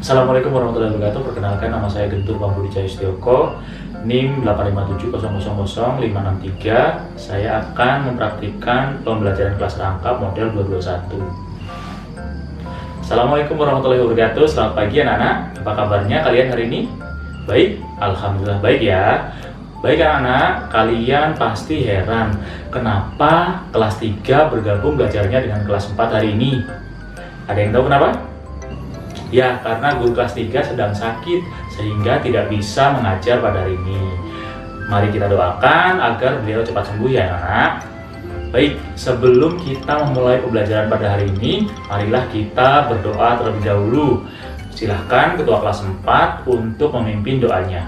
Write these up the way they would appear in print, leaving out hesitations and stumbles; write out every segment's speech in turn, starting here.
Assalamualaikum warahmatullahi wabarakatuh. Perkenalkan, nama saya Gentur Pambudi Cahyustioko, NIM 857000563. Saya akan mempraktikkan pembelajaran kelas rangkap model 221. Assalamualaikum warahmatullahi wabarakatuh. Selamat pagi anak-anak. Apa kabarnya kalian hari ini? Baik? Alhamdulillah baik ya. Baik anak-anak, kalian pasti heran kenapa kelas 3 bergabung belajarnya dengan kelas 4 hari ini. Ada yang tahu kenapa? Ya, karena guru kelas 3 sedang sakit sehingga tidak bisa mengajar pada hari ini. Mari kita doakan agar beliau cepat sembuh ya anak. Baik, sebelum kita memulai pembelajaran pada hari ini, marilah kita berdoa terlebih dahulu. Silahkan ketua kelas 4 untuk memimpin doanya.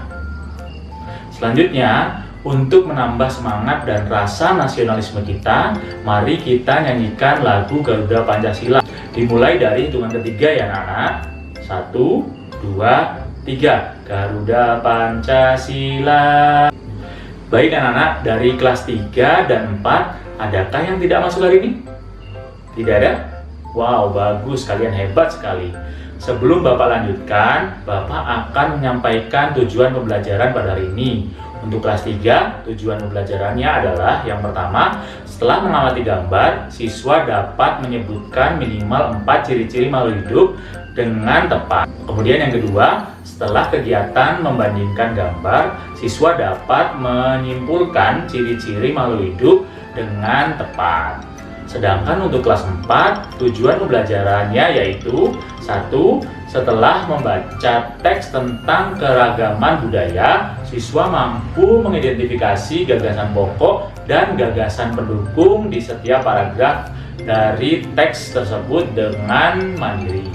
Selanjutnya, untuk menambah semangat dan rasa nasionalisme kita, mari kita nyanyikan lagu Garuda Pancasila. Dimulai dari hitungan ketiga ya anak-anak. 1, 2, 3. Garuda Pancasila. Baik anak-anak, dari kelas 3 dan 4, adakah yang tidak masuk hari ini? Tidak ada? Wow, bagus, kalian hebat sekali. Sebelum Bapak lanjutkan, Bapak akan menyampaikan tujuan pembelajaran pada hari ini. Untuk kelas 3, tujuan pembelajarannya adalah yang pertama, setelah mengamati gambar, siswa dapat menyebutkan minimal 4 ciri-ciri makhluk hidup dengan tepat. Kemudian yang kedua, setelah kegiatan membandingkan gambar, siswa dapat menyimpulkan ciri-ciri makhluk hidup dengan tepat. Sedangkan untuk kelas 4, tujuan pembelajarannya yaitu 1. Setelah membaca teks tentang keragaman budaya, siswa mampu mengidentifikasi gagasan pokok dan gagasan pendukung di setiap paragraf dari teks tersebut dengan mandiri.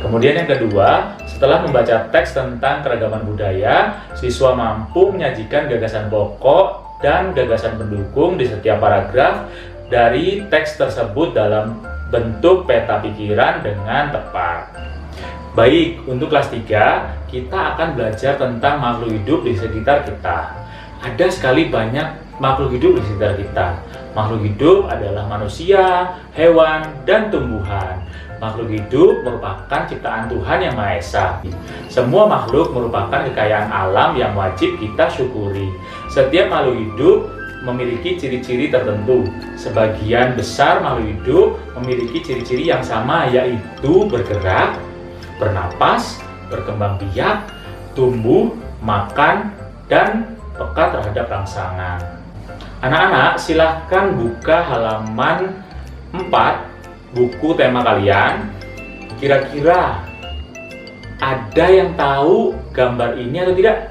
Kemudian yang kedua, setelah membaca teks tentang keragaman budaya, siswa mampu menyajikan gagasan pokok dan gagasan pendukung di setiap paragraf dari teks tersebut dalam bentuk peta pikiran dengan tepat. Baik, untuk kelas 3, kita akan belajar tentang makhluk hidup di sekitar kita. Ada sekali banyak makhluk hidup di sekitar kita. Makhluk hidup adalah manusia, hewan, dan tumbuhan. Makhluk hidup merupakan ciptaan Tuhan Yang Maha Esa. Semua makhluk merupakan kekayaan alam yang wajib kita syukuri. Setiap makhluk hidup memiliki ciri-ciri tertentu. Sebagian besar makhluk hidup memiliki ciri-ciri yang sama, yaitu bergerak, bernapas, berkembang biak, tumbuh, makan, dan peka terhadap rangsangan. Anak-anak, silahkan buka halaman 4 buku tema kalian. Kira-kira ada yang tahu gambar ini atau tidak?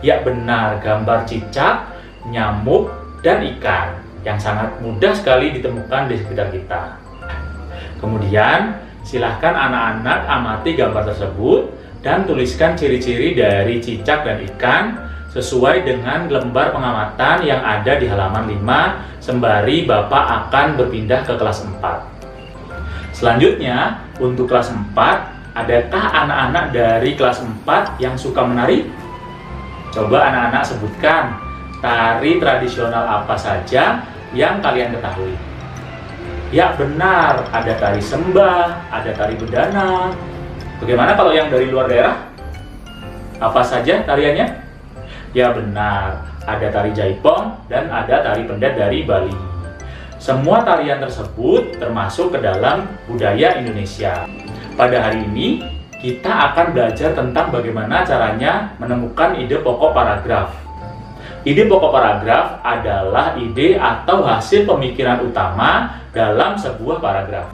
Ya benar, gambar cicak, nyamuk, dan ikan yang sangat mudah sekali ditemukan di sekitar kita. Kemudian, silahkan anak-anak amati gambar tersebut dan tuliskan ciri-ciri dari cicak dan ikan sesuai dengan lembar pengamatan yang ada di halaman 5 sembari Bapak akan berpindah ke kelas 4. Selanjutnya, untuk kelas 4, adakah anak-anak dari kelas 4 yang suka menari? Coba anak-anak sebutkan tari tradisional apa saja yang kalian ketahui. Ya benar, ada tari sembah, ada tari bedana. Bagaimana kalau yang dari luar daerah? Apa saja tariannya? Ya benar, ada tari jaipong dan ada tari pendet dari Bali. Semua tarian tersebut termasuk ke dalam budaya Indonesia. Pada hari ini, kita akan belajar tentang bagaimana caranya menemukan ide pokok paragraf. Ide pokok paragraf adalah ide atau hasil pemikiran utama dalam sebuah paragraf.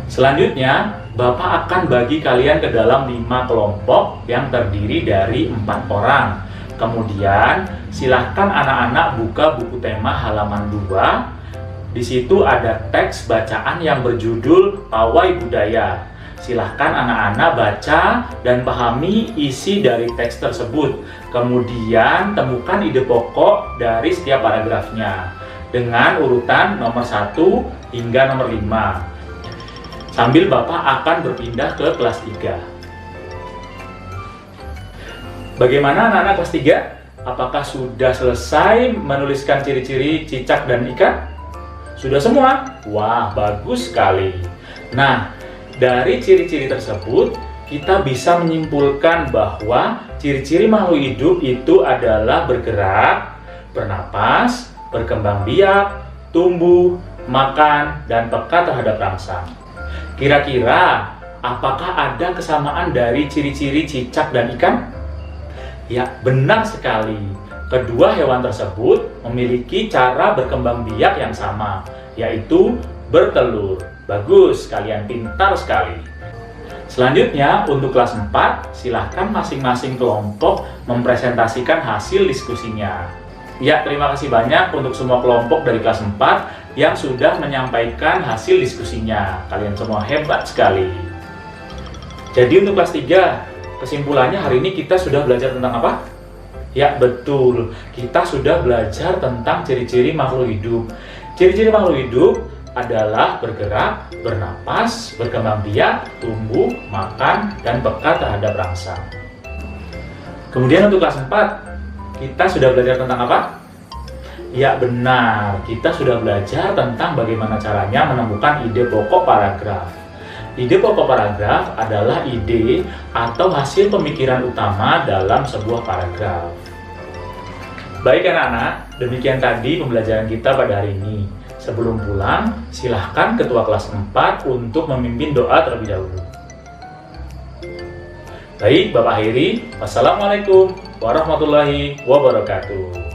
Selanjutnya, Bapak akan bagi kalian ke dalam 5 kelompok yang terdiri dari 4 orang. Kemudian, silahkan anak-anak buka buku tema halaman 2. Di situ ada teks bacaan yang berjudul Pawai Budaya. Silahkan anak-anak baca dan pahami isi dari teks tersebut. Kemudian temukan ide pokok dari setiap paragrafnya dengan urutan nomor 1 hingga nomor 5. Sambil Bapak akan berpindah ke kelas 3. Bagaimana anak-anak kelas 3? Apakah sudah selesai menuliskan ciri-ciri cicak dan ikan? Sudah semua? Wah, bagus sekali. Nah, dari ciri-ciri tersebut, kita bisa menyimpulkan bahwa ciri-ciri makhluk hidup itu adalah bergerak, bernapas, berkembang biak, tumbuh, makan, dan peka terhadap rangsang. Kira-kira, apakah ada kesamaan dari ciri-ciri cicak dan ikan? Ya, benar sekali. Kedua hewan tersebut memiliki cara berkembang biak yang sama, yaitu bertelur. Bagus, kalian pintar sekali. Selanjutnya, untuk kelas 4, silahkan masing-masing kelompok mempresentasikan hasil diskusinya. Ya, terima kasih banyak untuk semua kelompok dari kelas 4 yang sudah menyampaikan hasil diskusinya. Kalian semua hebat sekali. Jadi untuk kelas 3, kesimpulannya hari ini kita sudah belajar tentang apa? Ya, betul. Kita sudah belajar tentang ciri-ciri makhluk hidup. Ciri-ciri makhluk hidup adalah bergerak, bernapas, berkembang biak, tumbuh, makan, dan peka terhadap rangsang. Kemudian untuk kelas 4, kita sudah belajar tentang apa? Ya, benar. Kita sudah belajar tentang bagaimana caranya menemukan ide pokok paragraf. Ide pokok paragraf adalah ide atau hasil pemikiran utama dalam sebuah paragraf. Baik anak-anak, demikian tadi pembelajaran kita pada hari ini. Sebelum pulang, silahkan ketua kelas 4 untuk memimpin doa terlebih dahulu. Baik, Bapak akhiri. Wassalamualaikum warahmatullahi wabarakatuh.